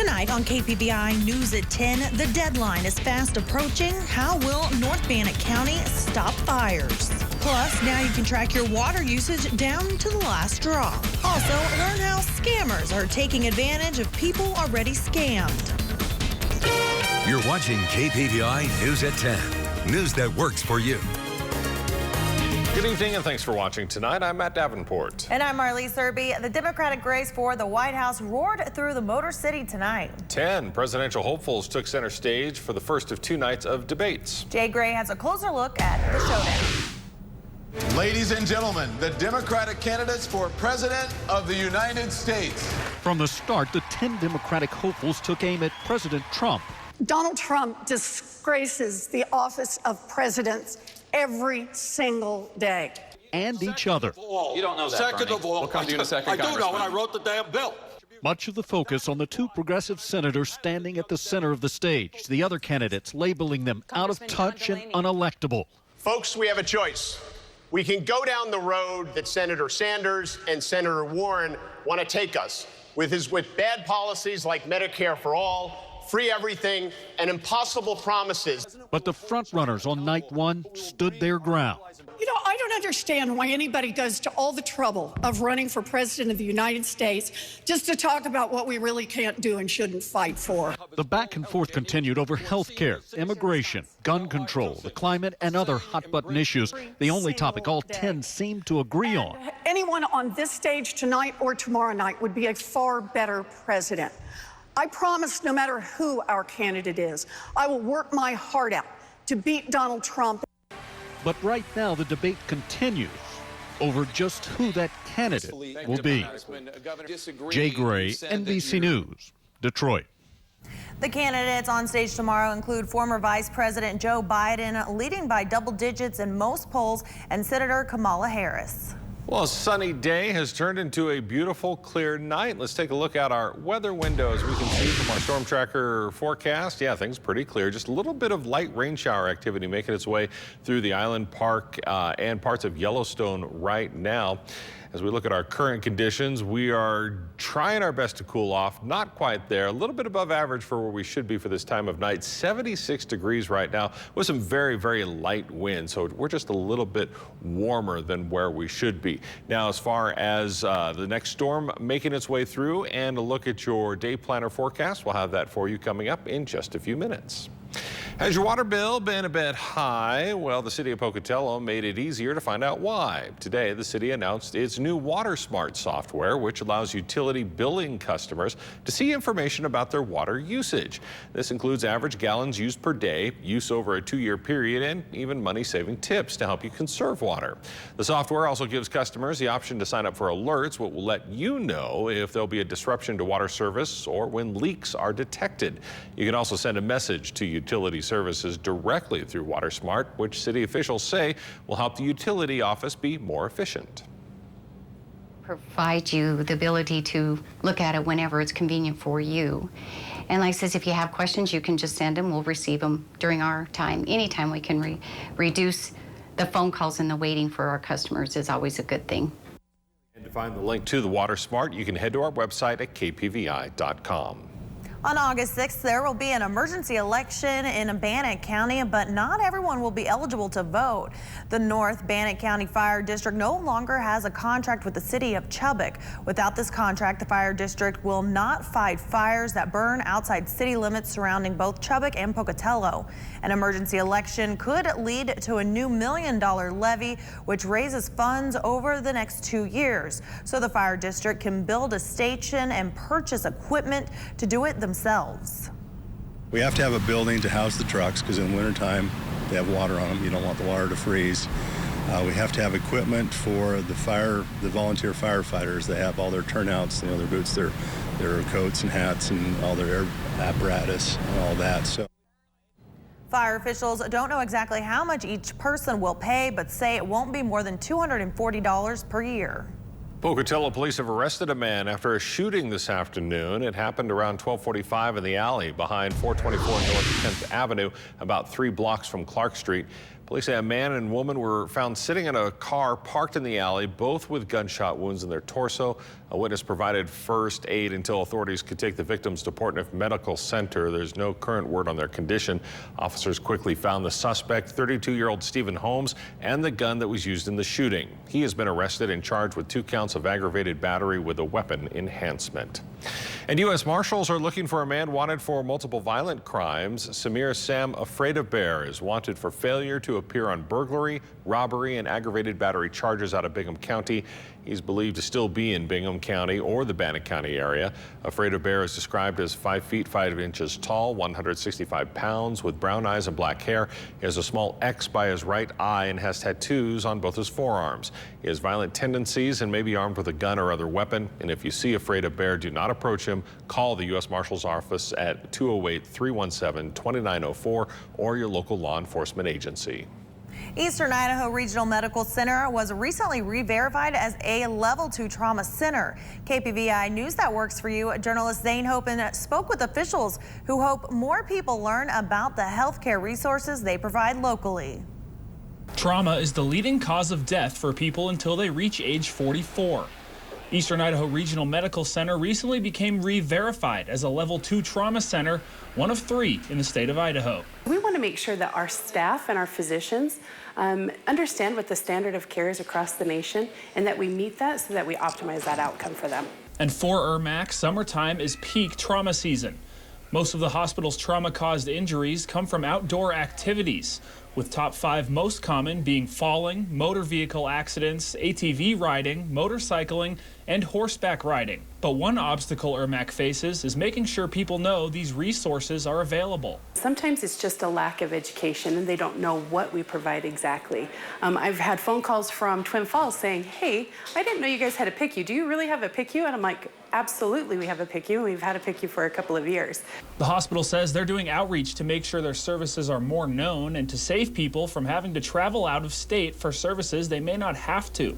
Tonight on KPVI News at 10, the deadline is fast approaching. How will North Bannock County stop fires? Plus, now you can track your water usage down to the last drop. Also, learn how scammers are taking advantage of people already scammed. You're watching KPVI News at 10. News that works for you. Good evening and thanks for watching tonight. I'm Matt Davenport. And I'm Marlise Irby. The Democratic race for the White House roared through the Motor City tonight. 10 presidential hopefuls took center stage for the first of 2 nights of debates. Jay Gray has a closer look at the showdown. Ladies and gentlemen, the Democratic candidates for President of the United States. From the start, the 10 Democratic hopefuls took aim at President Trump. Donald Trump disgraces the office of president every single day. And each other. You don't know that, Second Bernie. of all, We'll come to you in a second, I do know, Congressman. and I wrote the damn bill. Much of the focus on the 2 progressive senators standing at the center of the stage. The other candidates labeling them out of touch and unelectable. Folks, we have a choice. We can go down the road that Senator Sanders and Senator Warren want to take us with bad policies like Medicare for all, free everything, and impossible promises. But the frontrunners on night 1 stood their ground. You know, I don't understand why anybody goes to all the trouble of running for president of the United States just to talk about what we really can't do and shouldn't fight for. The back and forth continued over health care, immigration, gun control, the climate, and other hot-button issues, the only topic all 10 seemed to agree on. Anyone on this stage tonight or tomorrow night would be a far better president. I promise no matter who our candidate is, I will work my heart out to beat Donald Trump. But right now, the debate continues over just who that candidate will be. Jay Gray, NBC News, Detroit. The candidates on stage tomorrow include former Vice President Joe Biden, leading by double digits in most polls, and Senator Kamala Harris. Well, a sunny day has turned into a beautiful, clear night. Let's take a look at our weather window. As we can see from our storm tracker forecast, yeah, things pretty clear. Just a little bit of light rain shower activity making its way through the Island Park and parts of Yellowstone right now. As we look at our current conditions, we are trying our best to cool off. Not quite there. A little bit above average for where we should be for this time of night. 76 degrees right now with some very, very light wind. So we're just a little bit warmer than where we should be. Now, as far as the next storm making its way through and a look at your day planner forecast, we'll have that for you coming up in just a few minutes. Has your water bill been a bit high? Well, the city of Pocatello made it easier to find out why. Today, the city announced its new Water Smart software, which allows utility billing customers to see information about their water usage. This includes average gallons used per day, use over a 2-year period, and even money-saving tips to help you conserve water. The software also gives customers the option to sign up for alerts, which will let you know if there'll be a disruption to water service or when leaks are detected. You can also send a message to utility services directly through WaterSmart, which city officials say will help the utility office be more efficient. Provide you the ability to look at it whenever it's convenient for you. And like I says, if you have questions, you can just send them. We'll receive them during our time. Anytime we can reduce the phone calls and the waiting for our customers is always a good thing. And to find the link to the WaterSmart, you can head to our website at kpvi.com. On August 6th, there will be an emergency election in Bannock County, but not everyone will be eligible to vote. The North Bannock County Fire District no longer has a contract with the city of Chubbuck. Without this contract, the fire district will not fight fires that burn outside city limits surrounding both Chubbuck and Pocatello. An emergency election could lead to a new $1 million levy, which raises funds over the next 2 years. So the fire district can build a station and purchase equipment to do it themselves. We have to have a building to house the trucks because in wintertime they have water on them. You don't want the water to freeze. We have to have equipment for the volunteer firefighters. They have all their turnouts, their boots, their coats and hats, and all their air apparatus and all that. So. Fire officials don't know exactly how much each person will pay, but say it won't be more than $240 per year. Pocatello police have arrested a man after a shooting this afternoon. It happened around 12:45 in the alley behind 424 North 10th Avenue, about 3 blocks from Clark Street. Police say a man and woman were found sitting in a car parked in the alley, both with gunshot wounds in their torso. A witness provided first aid until authorities could take the victims to Portneuf Medical Center. There's no current word on their condition. Officers quickly found the suspect, 32-year-old Stephen Holmes, and the gun that was used in the shooting. He has been arrested and charged with 2 counts of aggravated battery with a weapon enhancement. And U.S. Marshals are looking for a man wanted for multiple violent crimes. Samir Sam Afraid-of-Bear is wanted for failure to appear on burglary, robbery, and aggravated battery charges out of Bingham County. He's believed to still be in Bingham County or the Bannock County area. Afraid-of-Bear is described as 5 feet 5 inches tall, 165 pounds, with brown eyes and black hair. He has a small X by his right eye and has tattoos on both his forearms. He has violent tendencies and may be armed with a gun or other weapon. And if you see Afraid-of-Bear, do not approach him. Call the U.S. Marshal's office at 208-317-2904 or your local law enforcement agency. Eastern Idaho Regional Medical Center was recently re-verified as a Level 2 trauma center. KPVI News That Works for You journalist Zane Hopen spoke with officials who hope more people learn about the healthcare resources they provide locally. Trauma is the leading cause of death for people until they reach age 44. Eastern Idaho Regional Medical Center recently became re-verified as a Level 2 trauma center, one of 3 in the state of Idaho. We want to make sure that our staff and our physicians understand what the standard of care is across the nation and that we meet that so that we optimize that outcome for them. And for ERMAC, summertime is peak trauma season. Most of the hospital's trauma-caused injuries come from outdoor activities, with top 5 most common being falling, motor vehicle accidents, ATV riding, motorcycling, and horseback riding. But one obstacle ERMAC faces is making sure people know these resources are available. Sometimes it's just a lack of education and they don't know what we provide exactly. I've had phone calls from Twin Falls saying, hey, I didn't know you guys had a PICU. Do you really have a PICU? And I'm like, absolutely, we have a PICU, and we've had a PICU for a couple of years. The hospital says they're doing outreach to make sure their services are more known and to save people from having to travel out of state for services they may not have to.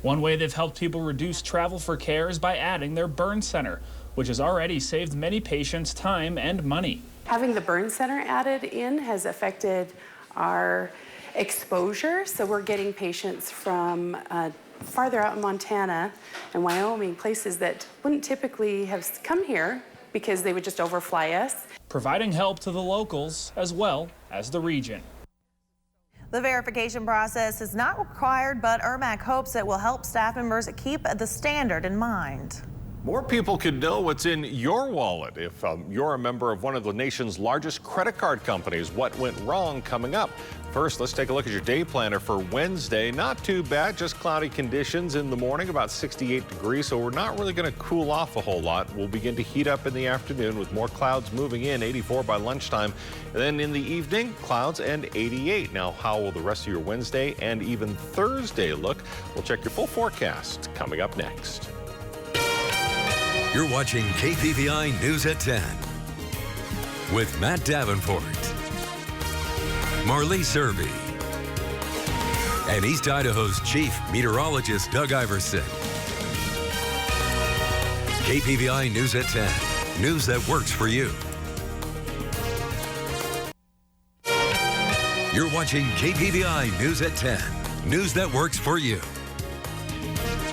One way they've helped people reduce travel for care is by adding their burn center, which has already saved many patients time and money. Having the burn center added in has affected our exposure, so we're getting patients from farther out in Montana and Wyoming, places that wouldn't typically have come here because they would just overfly us. Providing help to the locals as well as the region. The verification process is not required, but ERMAC hopes it will help staff members keep the standard in mind. More people could know what's in your wallet if you're a member of one of the nation's largest credit card companies. What went wrong coming up? First, let's take a look at your day planner for Wednesday. Not too bad, just cloudy conditions in the morning, about 68 degrees, so we're not really going to cool off a whole lot. We'll begin to heat up in the afternoon with more clouds moving in, 84 by lunchtime. And then in the evening, clouds and 88. Now, how will the rest of your Wednesday and even Thursday look? We'll check your full forecast coming up next. You're watching KPVI News at 10 with Matt Davenport, Marlee Serby, and East Idaho's Chief Meteorologist Doug Iverson. KPVI News at 10, news that works for you. You're watching KPVI News at 10, news that works for you.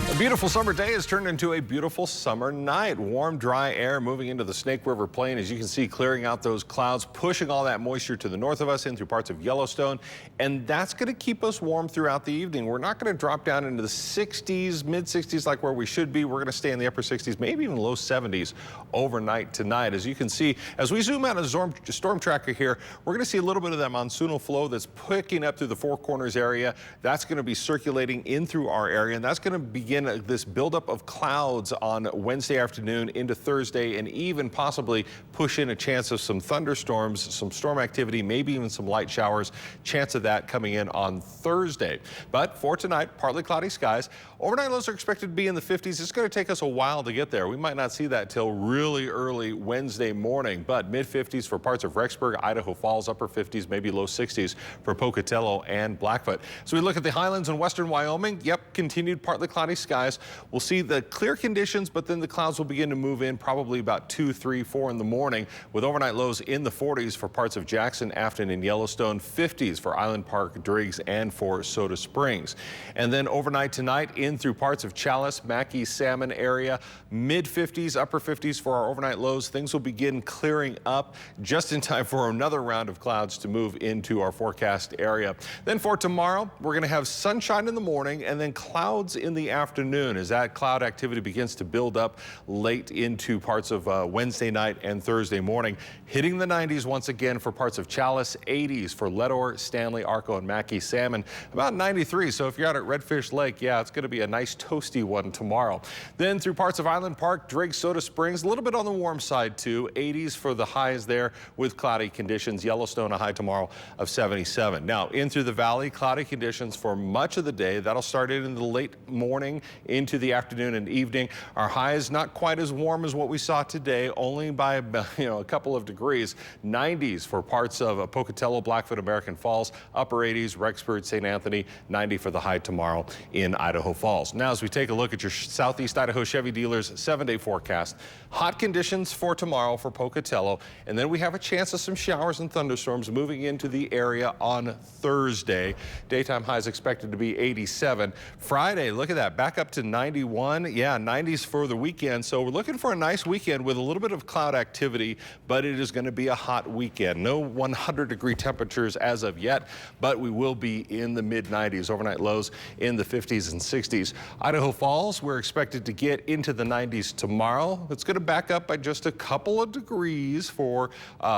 A beautiful summer day has turned into a beautiful summer night. Warm, dry air moving into the Snake River Plain, as you can see, clearing out those clouds, pushing all that moisture to the north of us in through parts of Yellowstone. And that's going to keep us warm throughout the evening. We're not going to drop down into the 60s, mid 60s like where we should be. We're going to stay in the upper 60s, maybe even low 70s overnight tonight. As you can see, as we zoom out a storm tracker here, we're going to see a little bit of that monsoonal flow that's picking up through the Four Corners area. That's going to be circulating in through our area, and that's going to begin this buildup of clouds on Wednesday afternoon into Thursday, and even possibly push in a chance of some thunderstorms, some storm activity, maybe even some light showers. Chance of that coming in on Thursday. But for tonight, partly cloudy skies. Overnight lows are expected to be in the 50s. It's going to take us a while to get there. We might not see that till really early Wednesday morning, but mid 50s for parts of Rexburg, Idaho Falls, upper 50s, maybe low 60s for Pocatello and Blackfoot. So we look at the highlands in western Wyoming. Yep, continued partly cloudy skies. skies. We'll see the clear conditions, but then the clouds will begin to move in probably about 2, 3, 4 in the morning, with overnight lows in the 40s for parts of Jackson, Afton, and Yellowstone, 50s for Island Park, Driggs, and for Soda Springs. And then overnight tonight in through parts of Challis, Mackay, Salmon area, mid-50s, upper 50s for our overnight lows. Things will begin clearing up just in time for another round of clouds to move into our forecast area. Then for tomorrow, we're going to have sunshine in the morning and then clouds in the afternoon as that cloud activity begins to build up late into parts of Wednesday night and Thursday morning, hitting the 90s once again for parts of Challis, 80s for Leadore, Stanley, Arco, and Mackay Salmon, about 93. So if you're out at Redfish Lake, yeah, it's going to be a nice toasty one tomorrow. Then through parts of Island Park, Driggs, Soda Springs, a little bit on the warm side too, 80s for the highs there with cloudy conditions. Yellowstone, a high tomorrow of 77. Now in through the valley, cloudy conditions for much of the day. That'll start in the late morning into the afternoon and evening. Our highs not quite as warm as what we saw today, only by a couple of degrees. 90s for parts of Pocatello, Blackfoot, American Falls, upper 80s, Rexford, St. Anthony, 90 for the high tomorrow in Idaho Falls. Now as we take a look at your Southeast Idaho Chevy dealers 7-day forecast, hot conditions for tomorrow for Pocatello, and then we have a chance of some showers and thunderstorms moving into the area on Thursday. Daytime highs expected to be 87. Friday, look at that, back up to 91. Yeah, 90s for the weekend. So we're looking for a nice weekend with a little bit of cloud activity, but it is going to be a hot weekend. No 100-degree temperatures as of yet, but we will be in the mid-90s. Overnight lows in the 50s and 60s. Idaho Falls, we're expected to get into the 90s tomorrow. It's going to back up by just a couple of degrees for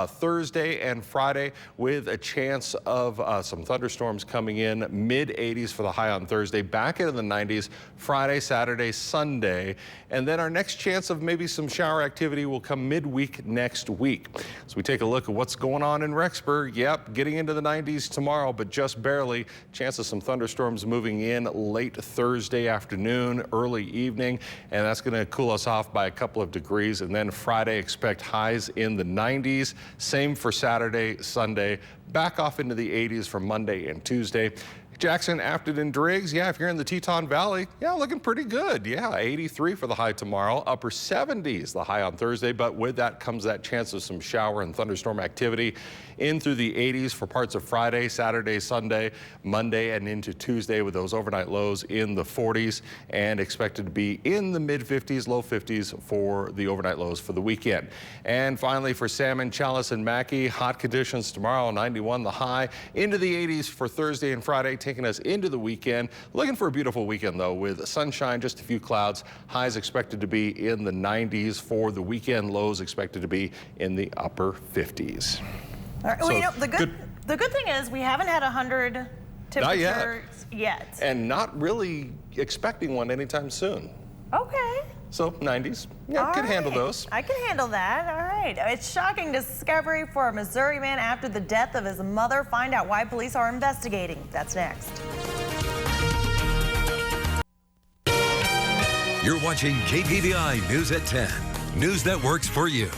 Thursday and Friday, with a chance of some thunderstorms coming in. Mid-80s for the high on Thursday, back into the 90s Friday, Saturday, Sunday, and then our next chance of maybe some shower activity will come midweek next week. So we take a look at what's going on in Rexburg. Yep, getting into the 90s tomorrow, but just barely. Chance of some thunderstorms moving in late Thursday afternoon, early evening, and that's going to cool us off by a couple of degrees. And then Friday, expect highs in the 90s. Same for Saturday, Sunday, back off into the 80s for Monday and Tuesday. Jackson, Afton, and Driggs, yeah, if you're in the Teton Valley, yeah, looking pretty good. Yeah, 83 for the high tomorrow, upper 70s the high on Thursday, but with that comes that chance of some shower and thunderstorm activity in through the 80s for parts of Friday, Saturday, Sunday, Monday, and into Tuesday, with those overnight lows in the 40s and expected to be in the mid-50s, low 50s for the overnight lows for the weekend. And finally for Salmon, Challis, and Mackay, hot conditions tomorrow, 91 the high, into the 80s for Thursday and Friday, taking us into the weekend. Looking for a beautiful weekend though, with sunshine, just a few clouds. Highs expected to be in the 90s for the weekend. Lows expected to be in the upper 50s. All right. Well, you know, the good thing is we haven't had 100 temperatures yet. And not really expecting one anytime soon. Okay. So 90s, yeah, can handle those. I can handle that. All right. It's shocking discovery for a Missouri man after the death of his mother. Find out why police are investigating. That's next. You're watching KPVI News at 10. News that works for you.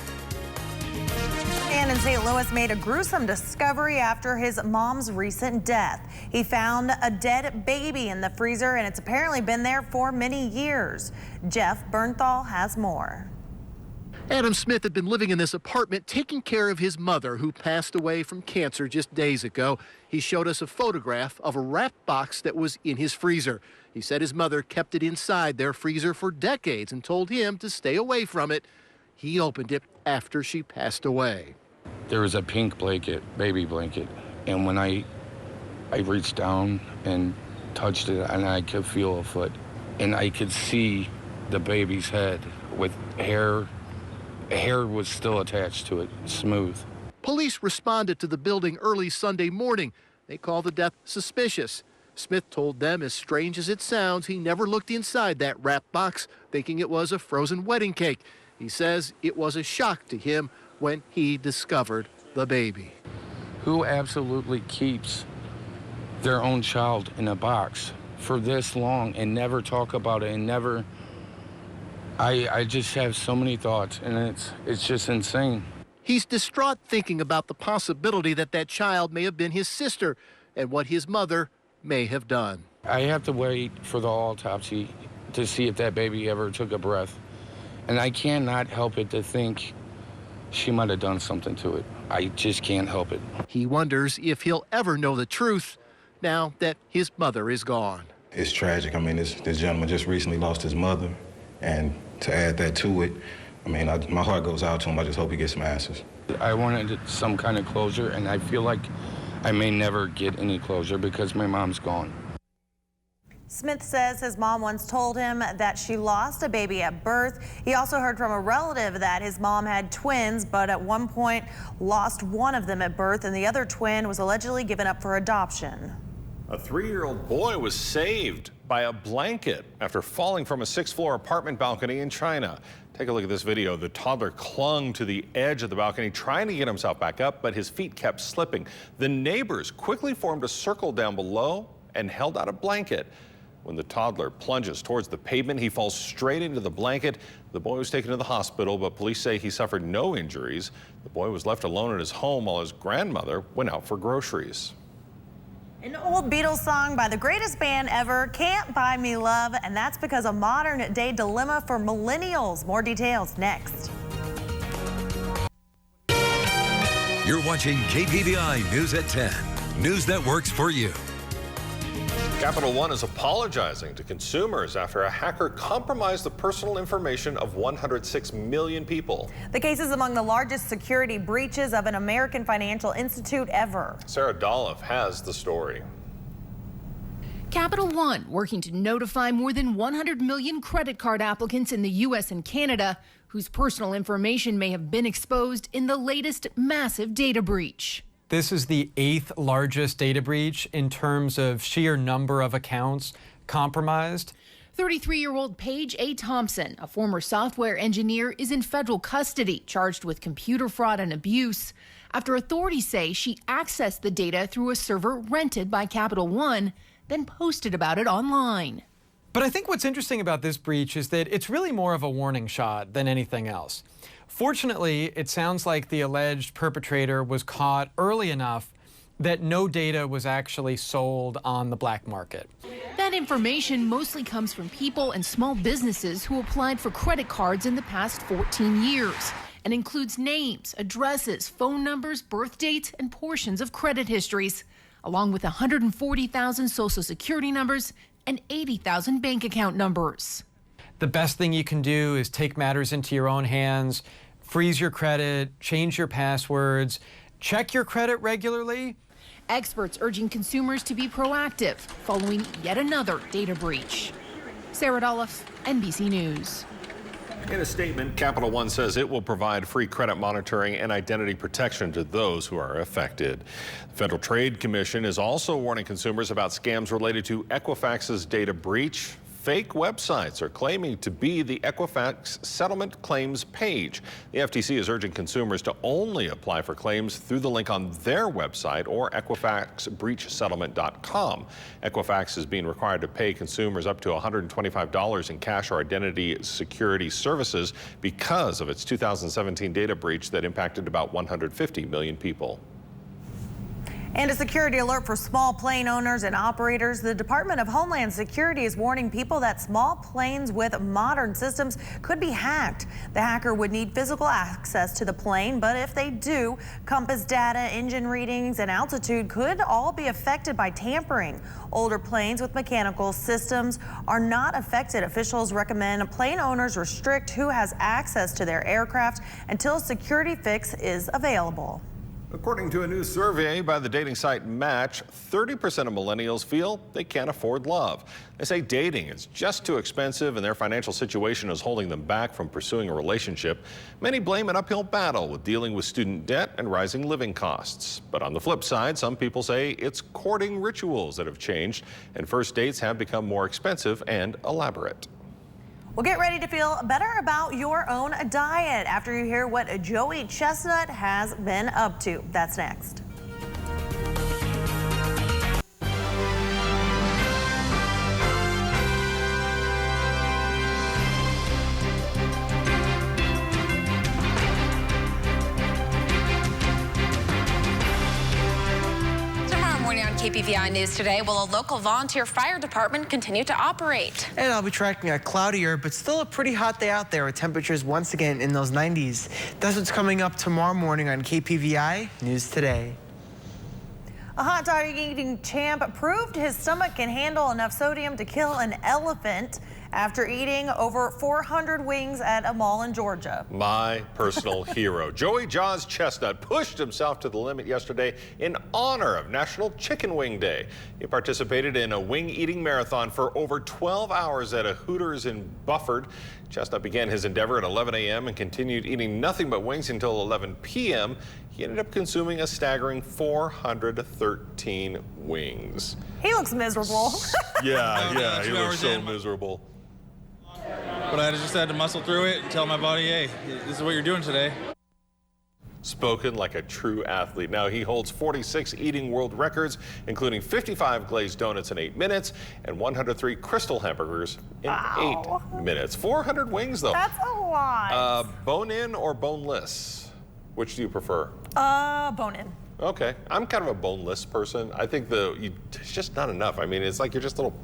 Man in St. Louis made a gruesome discovery after his mom's recent death. He found a dead baby in the freezer, and it's apparently been there for many years. Jeff Bernthal has more. Adam Smith had been living in this apartment taking care of his mother, who passed away from cancer just days ago. He showed us a photograph of a wrapped box that was in his freezer. He said his mother kept it inside their freezer for decades and told him to stay away from it. He opened it after she passed away. There was a pink blanket, baby blanket, and when I reached down and touched it, and I could feel a foot, and I could see the baby's head with hair. Hair was still attached to it, smooth. Police responded to the building early Sunday morning. They called the death suspicious. Smith told them, as strange as it sounds, he never looked inside that wrapped box, thinking it was a frozen wedding cake. He says it was a shock to him when he discovered the baby. Who absolutely keeps their own child in a box for this long and never talk about it and never... I just have so many thoughts, and it's just insane. He's distraught thinking about the possibility that that child may have been his sister and what his mother may have done. I have to wait for the autopsy to see if that baby ever took a breath. And I cannot help it to think she might have done something to it. I just can't help it. He wonders if he'll ever know the truth now that his mother is gone. It's tragic. I mean, this gentleman just recently lost his mother, and to add that to it, I mean, my heart goes out to him. I just hope he gets some answers. I wanted some kind of closure, and I feel like I may never get any closure because my mom's gone. Smith says his mom once told him that she lost a baby at birth. He also heard from a relative that his mom had twins, but at one point lost one of them at birth, and the other twin was allegedly given up for adoption. A 3-year-old boy was saved by a blanket after falling from a 6th-floor apartment balcony in China. Take a look at this video. The toddler clung to the edge of the balcony, trying to get himself back up, but his feet kept slipping. The neighbors quickly formed a circle down below and held out a blanket. When the toddler plunges towards the pavement, he falls straight into the blanket. The boy was taken to the hospital, but police say he suffered no injuries. The boy was left alone at his home while his grandmother went out for groceries. An old Beatles song by the greatest band ever, Can't Buy Me Love, and that's because a modern day dilemma for millennials. More details next. You're watching KPVI News at 10. News that works for you. Capital One is apologizing to consumers after a hacker compromised the personal information of 106 million people. The case is among the largest security breaches of an American financial institute ever. Sarah Dolph has the story. Capital One working to notify more than 100 million credit card applicants in the U.S. and Canada whose personal information may have been exposed in the latest massive data breach. This is the 8th largest data breach in terms of sheer number of accounts compromised. 33-year-old Paige A. Thompson, a former software engineer, is in federal custody, charged with computer fraud and abuse, after authorities say she accessed the data through a server rented by Capital One, then posted about it online. But I think what's interesting about this breach is that it's really more of a warning shot than anything else. Fortunately, it sounds like the alleged perpetrator was caught early enough that no data was actually sold on the black market. That information mostly comes from people and small businesses who applied for credit cards in the past 14 years and includes names, addresses, phone numbers, birth dates, and portions of credit histories, along with 140,000 Social Security numbers and 80,000 bank account numbers. The best thing you can do is take matters into your own hands, freeze your credit, change your passwords, check your credit regularly. Experts urging consumers to be proactive following yet another data breach. Sarah Dolph, NBC News. In a statement, Capital One says it will provide free credit monitoring and identity protection to those who are affected. The Federal Trade Commission is also warning consumers about scams related to Equifax's data breach. Fake websites are claiming to be the Equifax settlement claims page. The FTC is urging consumers to only apply for claims through the link on their website or EquifaxBreachSettlement.com. Equifax is being required to pay consumers up to $125 in cash or identity security services because of its 2017 data breach that impacted about 150 million people. And a security alert for small plane owners and operators. The Department of Homeland Security is warning people that small planes with modern systems could be hacked. The hacker would need physical access to the plane, but if they do, compass data, engine readings, and altitude could all be affected by tampering. Older planes with mechanical systems are not affected. Officials recommend plane owners restrict who has access to their aircraft until a security fix is available. According to a new survey by the dating site Match, 30% of millennials feel they can't afford love. They say dating is just too expensive and their financial situation is holding them back from pursuing a relationship. Many blame an uphill battle with dealing with student debt and rising living costs. But on the flip side, some people say it's courting rituals that have changed and first dates have become more expensive and elaborate. Well, get ready to feel better about your own diet after you hear what Joey Chestnut has been up to. That's next. KPVI News today, will a local volunteer fire department continue to operate? And I'll be tracking a cloudier, but still a pretty hot day out there with temperatures once again in those 90s. That's what's coming up tomorrow morning on KPVI News Today. A hot dog eating champ proved his stomach can handle enough sodium to kill an elephant after eating over 400 wings at a mall in Georgia. My personal hero, Joey Jaws Chestnut, pushed himself to the limit yesterday in honor of National Chicken Wing Day. He participated in a wing-eating marathon for over 12 hours at a Hooters in Bufford. Chestnut began his endeavor at 11 a.m. and continued eating nothing but wings until 11 p.m. He ended up consuming a staggering 413 wings. He looks miserable. Yeah, he looks so miserable. But I just had to muscle through it and tell my body, hey, this is what you're doing today. Spoken like a true athlete. Now he holds 46 eating world records, including 55 glazed donuts in 8 minutes and 103 crystal hamburgers in 8 minutes. 400 wings, though. That's a lot. Bone-in or boneless? Which do you prefer? Bone-in. Okay, I'm kind of a boneless person. I think it's just not enough. I mean, it's like you're just a little